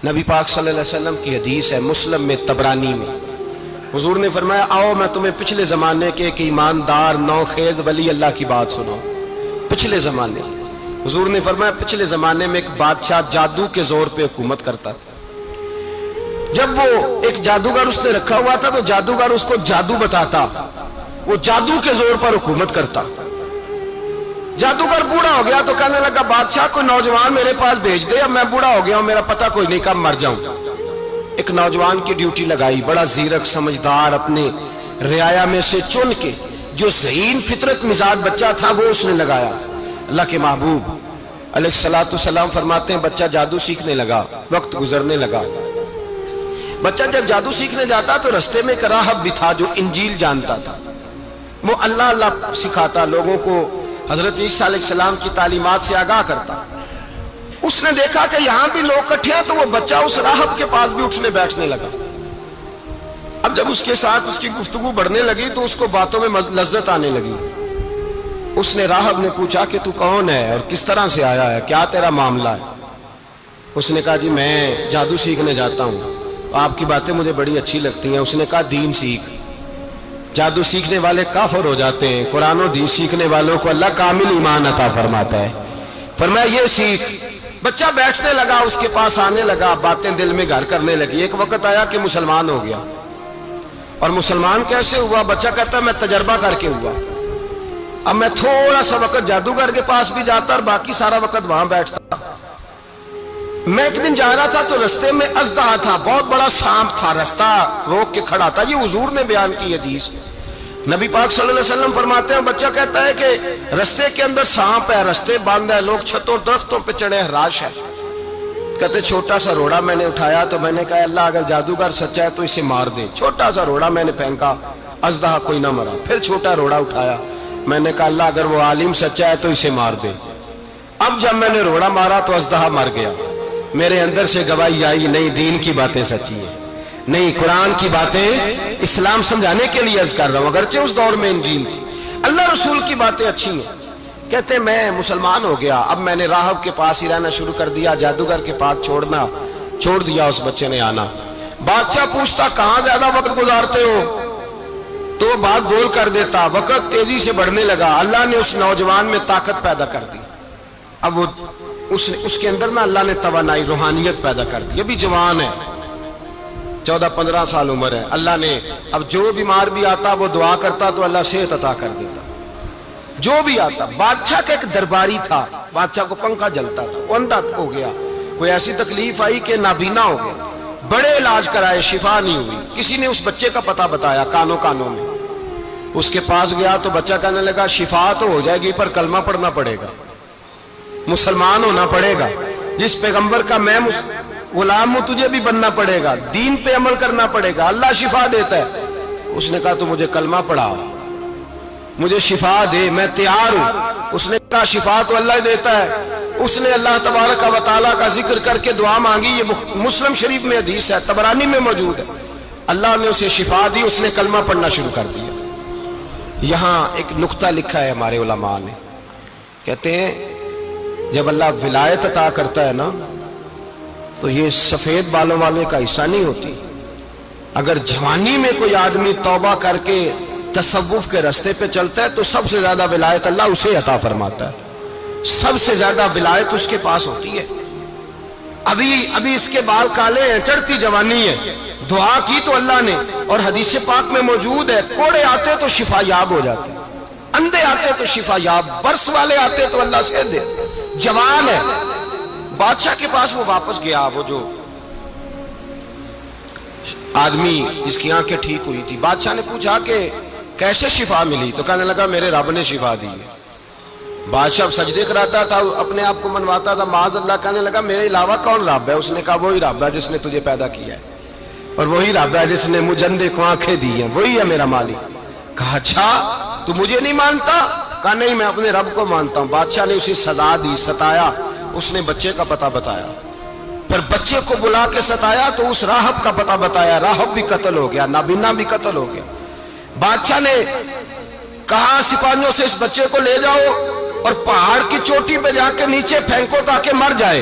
نبی پاک صلی اللہ علیہ وسلم کی حدیث ہے مسلم میں تبرانی میں، حضور نے فرمایا آؤ میں تمہیں پچھلے زمانے کے ایک ایماندار نوخیز ولی اللہ کی بات سناؤں۔ پچھلے زمانے حضور نے فرمایا پچھلے زمانے میں ایک بادشاہ جادو کے زور پہ حکومت کرتا تھا۔ جب وہ ایک جادوگر اس نے رکھا ہوا تھا تو جادوگر اس کو جادو بتاتا، وہ جادو کے زور پر حکومت کرتا۔ جادوگر بوڑھا ہو گیا تو کہنے لگا بادشاہ کوئی نوجوان میرے پاس بھیج دے، اب میں بوڑھا ہو گیا ہوں، میرا پتہ کوئی نہیں کب مر جاؤں۔ ایک نوجوان کی ڈیوٹی لگائی، بڑا زیرک سمجھدار، اپنے رعایا میں سے چن کے جو ذہین فطرت مزاج بچہ تھا وہ اس نے لگایا۔ اللہ کے محبوب علیہ الصلوۃ والسلام فرماتے ہیں بچہ جادو سیکھنے لگا، وقت گزرنے لگا۔ بچہ جب جادو سیکھنے جاتا تو رستے میں ایک راہب بھی تھا جو انجیل جانتا تھا، وہ اللہ اللہ سکھاتا، لوگوں کو حضرت عیسیٰ علیہ السلام کی تعلیمات سے آگاہ کرتا۔ اس نے دیکھا کہ یہاں بھی لوگ اکٹھے ہیں تو وہ بچہ اس راہب کے پاس بھی اٹھنے بیٹھنے لگا۔ اب جب اس کے ساتھ اس کی گفتگو بڑھنے لگی تو اس کو باتوں میں لذت آنے لگی۔ اس نے راہب نے پوچھا کہ تو کون ہے اور کس طرح سے آیا ہے، کیا تیرا معاملہ ہے؟ اس نے کہا جی میں جادو سیکھنے جاتا ہوں، آپ کی باتیں مجھے بڑی اچھی لگتی ہیں۔ اس نے کہا دین سیکھ، جادو سیکھنے والے کافر ہو جاتے ہیں، قرآن و حدیث سیکھنے والوں کو اللہ کامل ایمان عطا فرماتا ہے۔ فرمایا یہ سیکھ۔ بچہ بیٹھنے لگا، اس کے پاس آنے لگا، باتیں دل میں گھر کرنے لگی۔ ایک وقت آیا کہ مسلمان ہو گیا، اور مسلمان کیسے ہوا؟ بچہ کہتا ہے میں تجربہ کر کے ہوا۔ اب میں تھوڑا سا وقت جادوگر کے پاس بھی جاتا اور باقی سارا وقت وہاں بیٹھتا۔ میں ایک دن جا رہا تھا تو رستے میں اژدہا تھا، بہت بڑا سانپ تھا، رستہ روک کے کھڑا تھا۔ یہ حضور نے بیان کی حدیث۔ نبی پاک صلی اللہ علیہ وسلم فرماتے ہیں بچہ کہتا ہے کہ رستے کے اندر سانپ ہے، رستے بند ہے، لوگ چھتوں درختوں پہ چڑھے، ہراش ہے۔ کہتے چھوٹا سا روڑا میں نے اٹھایا تو میں نے کہا اللہ اگر جادوگر سچا ہے تو اسے مار دے۔ چھوٹا سا روڑا میں نے پھینکا، اژدہا کوئی نہ مرا۔ پھر چھوٹا روڑا اٹھایا، میں نے کہا اللہ اگر وہ عالم سچا ہے تو اسے مار دے۔ اب جب میں نے روڑا مارا تو اژدہا مر گیا۔ میرے اندر سے گواہی آئی نہیں دین کی باتیں سچی ہیں، نہیں قرآن کی باتیں اسلام سمجھانے کے لیے عرض کر رہا ہوں، اگرچہ اس دور میں انجیل تھی، اللہ رسول کی باتیں اچھی ہیں۔ کہتے میں مسلمان ہو گیا، اب میں نے راہب کے پاس ہی رہنا شروع کر دیا، جادوگر کے پاس چھوڑ دیا اس بچے نے آنا۔ بادشاہ پوچھتا کہاں زیادہ وقت گزارتے ہو تو وہ بات گول کر دیتا، وقت تیزی سے بڑھنے لگا۔ اللہ نے اس نوجوان میں طاقت پیدا کر دی، اب وہ اس کے اندر نا اللہ نے توانائی روحانیت پیدا کر دی، ابھی جوان ہے، 14-15 سال عمر ہے۔ اللہ نے اب جو بیمار بھی آتا وہ دعا کرتا تو اللہ صحت عطا کر دیتا، جو بھی آتا۔ بادشاہ کا ایک درباری تھا، بادشاہ کو پنکھا جلتا تھا، وہ اندھا ہو گیا، کوئی ایسی تکلیف آئی کہ نابینا ہو گیا، بڑے علاج کرائے شفا نہیں ہوئی۔ کسی نے اس بچے کا پتہ بتایا کانوں میں، اس کے پاس گیا تو بچہ کہنے لگا شفا تو ہو جائے گی پر کلمہ پڑھنا پڑے گا، مسلمان ہونا پڑے گا، جس پیغمبر کا میں غلام ہوں تجھے بھی بننا پڑے گا، دین پہ عمل کرنا پڑے گا، اللہ شفا دیتا ہے۔ اس نے کہا تو مجھے کلمہ پڑھا، مجھے شفا دے، میں تیار ہوں۔ اس نے کہا شفا تو اللہ دیتا ہے۔ اس نے اللہ تبارک و تعالیٰ کا ذکر کر کے دعا مانگی، یہ مسلم شریف میں حدیث ہے، طبرانی میں موجود ہے۔ اللہ نے اسے شفا دی، اس نے کلمہ پڑھنا شروع کر دیا۔ یہاں ایک نقطہ لکھا ہے ہمارے علماء نے، کہتے ہیں جب اللہ ولایت عطا کرتا ہے نا تو یہ سفید بالوں والے کا حصہ نہیں ہوتی۔ اگر جوانی میں کوئی آدمی توبہ کر کے تصوف کے رستے پہ چلتا ہے تو سب سے زیادہ ولایت اللہ اسے عطا فرماتا ہے، سب سے زیادہ ولایت اس کے پاس ہوتی ہے۔ ابھی اس کے بال کالے ہیں، چڑھتی جوانی ہے، دعا کی تو اللہ نے، اور حدیث پاک میں موجود ہے کوڑے آتے تو شفا یاب ہو جاتے، اندھے آتے تو شفا یاب، برس والے آتے تو اللہ سے دے، جوان ہے۔ بادشاہ کے پاس وہ واپس گیا، وہ جو آدمی جس کی آنکھیں ٹھیک ہوئی تھی۔ بادشاہ نے پوچھا کہ کیسے شفا ملی؟ تو کہنے لگا میرے رب نے شفا دی ہے۔ بادشاہ سجدے کراتا تھا، اپنے آپ کو منواتا تھا، معاذ اللہ، کہنے لگا میرے علاوہ کون رب ہے؟ اس نے کہا وہی رب ہے جس نے تجھے پیدا کیا ہے، اور وہی رب ہے جس نے مجھے اندھے کو آنکھیں دی ہیں، وہی ہے میرا مالک۔ کہا اچھا تو مجھے نہیں مانتا؟ کہا نہیں میں اپنے رب کو مانتا ہوں۔ بادشاہ نے اسے سزا دی، ستایا، اس نے بچے کا پتہ بتایا، پھر بچے کو بلا کے ستایا تو اس راہب کا پتہ بتایا، راہب بھی قتل ہو گیا، نابینا بھی قتل ہو گیا۔ بادشاہ نے کہا سپاہیوں سے اس بچے کو لے جاؤ اور پہاڑ کی چوٹی پہ جا کے نیچے پھینکو تاکہ مر جائے۔